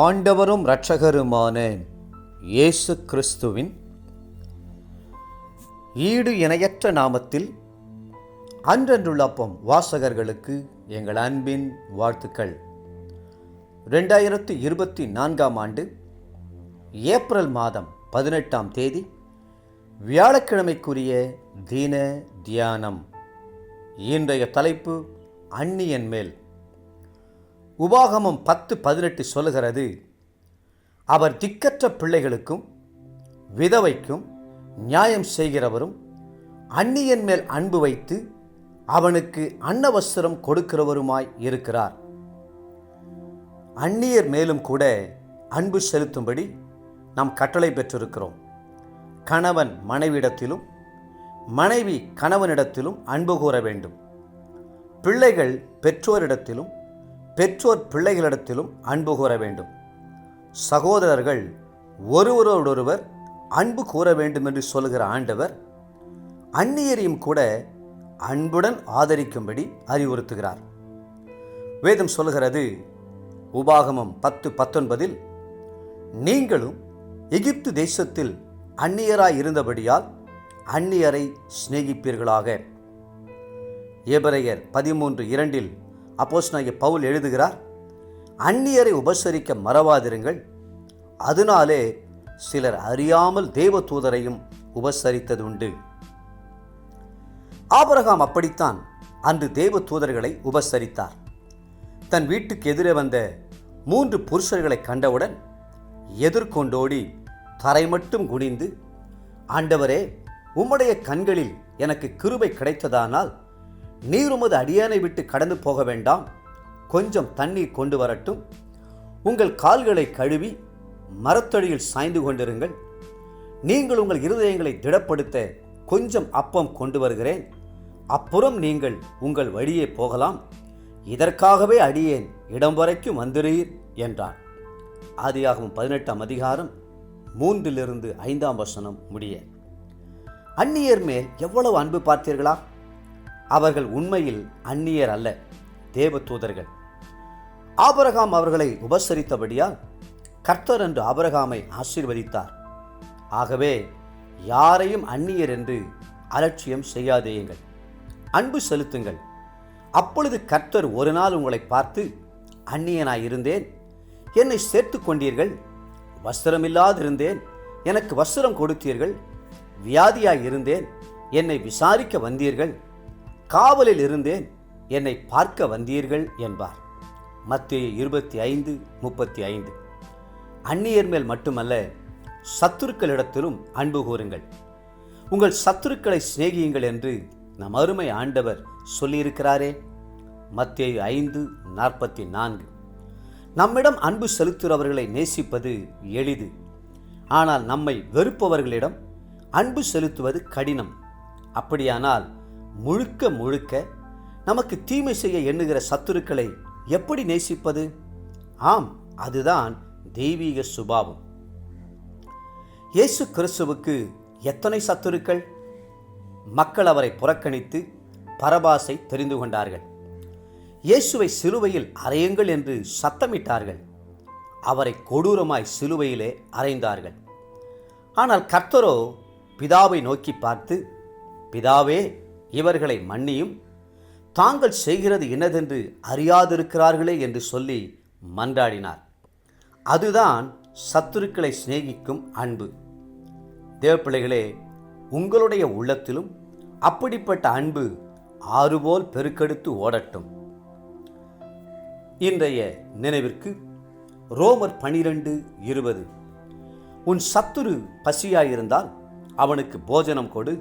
ஆண்டவரும் இரட்சகருமான இயேசு கிறிஸ்துவின் ஈடு இணையற்ற நாமத்தில் அன்றன்றுள்ள அப்பம் வாசகர்களுக்கு எங்கள் அன்பின் வாழ்த்துக்கள். 2024 ஆண்டு ஏப்ரல் மாதம் 18ஆம் தேதி வியாழக்கிழமைக்குரிய தின தியானம். இன்றைய தலைப்பு அந்நியன் மேல். உபாகமம் 10:18 சொல்லுகிறது, அவர் திக்கற்ற பிள்ளைகளுக்கும் விதவைக்கும் நியாயம் செய்கிறவரும் அந்நியன் மேல் அன்பு வைத்து அவனுக்கு அன்னவஸ்திரம் கொடுக்கிறவருமாய் இருக்கிறார். அந்நியர் மேலும் கூட அன்பு செலுத்தும்படி நாம் கட்டளை பெற்றிருக்கிறோம். கணவன் மனைவியிடத்திலும் மனைவி கணவனிடத்திலும் அன்பு கூற வேண்டும். பிள்ளைகள் பெற்றோரிடத்திலும் பெற்றோர் பிள்ளைகளிடத்திலும் அன்பு கூற வேண்டும். சகோதரர்கள் ஒருவரோடொருவர் அன்பு கூற வேண்டும் என்று சொல்கிற ஆண்டவர் அந்நியரையும் கூட அன்புடன் ஆதரிக்கும்படி அறிவுறுத்துகிறார். வேதம் சொல்கிறது, உபாகமம் 10:19, நீங்களும் எகிப்து தேசத்தில் அந்நியராய் இருந்தபடியால் அந்நியரை சிநேகிப்பீர்களாக. எபிரெயர் 13:2 அப்போஸ்தலனாகிய பவுல் எழுதுகிறார், அந்நியரை உபசரிக்க மறவாதிருங்கள், அதனாலே சிலர் அறியாமல் தேவதூதரையும் உபசரித்ததுண்டு. ஆபிரகாம் அப்படித்தான் அன்று தேவதூதர்களை உபசரித்தார். தன் வீட்டுக்கு எதிரே வந்த 3 புருஷர்களை கண்டவுடன் எதிர்கொண்டோடி தரை மட்டும் குனிந்து, ஆண்டவரே, உம்முடைய கண்களில் எனக்கு கிருபை கிடைத்ததானால் நீர் உமது அடியானை விட்டு கடந்து போக வேண்டாம், கொஞ்சம் தண்ணீர் கொண்டு வரட்டும், உங்கள் கால்களை கழுவி மரத்தடியில் சாய்ந்து கொண்டிருங்கள், நீங்கள் உங்கள் இருதயங்களை திடப்படுத்த கொஞ்சம் அப்பம் கொண்டு வருகிறேன், அப்புறம் நீங்கள் உங்கள் வழியே போகலாம், இதற்காகவே அடியேன் இடம் வரைக்கும் வந்திரீர் என்றார். ஆதியாகமம் 18ஆம் அதிகாரம் 3-5 முடிய. அந்நியர் மேல் எவ்வளவு அன்பு பார்த்தீர்களா? அவர்கள் உண்மையில் அந்நியர் அல்ல, தேவதூதர்கள். ஆபிரகாம் அவர்களை உபசரித்தபடியால் கர்த்தர் என்று ஆபிரகாமை ஆசீர்வதித்தார். ஆகவே யாரையும் அந்நியர் என்று அலட்சியம் செய்யாதேயுங்கள், அன்பு செலுத்துங்கள். அப்பொழுது கர்த்தர் ஒரு நாள் உங்களை பார்த்து, அந்நியனாயிருந்தேன், என்னை சேர்த்து கொண்டீர்கள், வஸ்திரமில்லாதிருந்தேன், எனக்கு வஸ்திரம் கொடுத்தீர்கள், வியாதியாயிருந்தேன், என்னை விசாரிக்க வந்தீர்கள், காவலில் இருந்தேன், என்னை பார்க்க வந்தீர்கள் என்பார். மத்தேயு 25:35. அந்நியர் மேல் மட்டுமல்ல, சத்துருக்களிடத்திலும் அன்பு கூறுங்கள். உங்கள் சத்துருக்களை சிநேகியுங்கள் என்று நம் அருமை ஆண்டவர் சொல்லியிருக்கிறாரே. மத்தேயு 5:44. நம்மிடம் அன்பு செலுத்துகிறவர்களை நேசிப்பது எளிது, ஆனால் நம்மை வெறுப்பவர்களிடம் அன்பு செலுத்துவது கடினம். அப்படியானால் முழுக்க முழுக்க நமக்கு தீமை செய்ய எண்ணுகிற சத்துருக்களை எப்படி நேசிப்பது? ஆம், அதுதான் தெய்வீக சுபாவம். இயேசு கிறிஸ்துவுக்கு எத்தனை சத்துருக்கள்? மக்கள் அவரை புறக்கணித்து பரபாசை தெரிந்து கொண்டார்கள். இயேசுவை சிலுவையில் அறையுங்கள் என்று சத்தமிட்டார்கள். அவரை கொடூரமாய் சிலுவையிலே அறைந்தார்கள். ஆனால் கர்த்தரோ பிதாவை நோக்கி பார்த்து, பிதாவே, இவர்களை மன்னியும், தாங்கள் செய்கிறது இன்னதென்று அறியாதிருக்கிறார்களே என்று சொல்லி மன்றாடினார். அதுதான் சத்துருக்களை சிநேகிக்கும் அன்பு. தேவப்பிள்ளைகளே, உங்களுடைய உள்ளத்திலும் அப்படிப்பட்ட அன்பு ஆறுபோல் பெருக்கெடுத்து ஓடட்டும். இன்றைய நினைவிற்கு ரோமர் 12:20, உன் சத்துரு பசியாயிருந்தால் அவனுக்கு போஜனம் கொடு,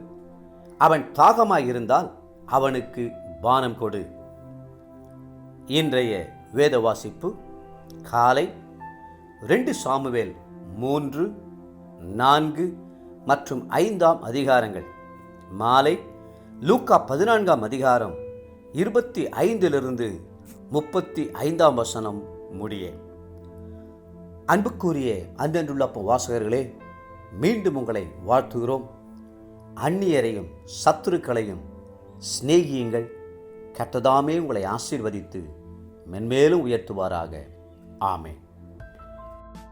அவன் தாகமாயிருந்தால் அவனுக்கு பானம் கொடு. இன்றைய வேத வாசிப்பு காலை 2 சாமுவேல் 3, 4 மற்றும் 5 அதிகாரங்கள், மாலை லூக்கா 14ஆம் அதிகாரம் 25-35 முடிய. அன்புக்குரிய அன்றன்றுள்ள வாசகர்களே, மீண்டும் உங்களை வாழ்த்துகிறோம். அந்நியரையும் சத்துருக்களையும் சிநேகியுங்கள். கர்த்தர் தாமே உங்களை ஆசீர்வதித்து மென்மேலும் உயர்த்துவாராக. ஆமென்.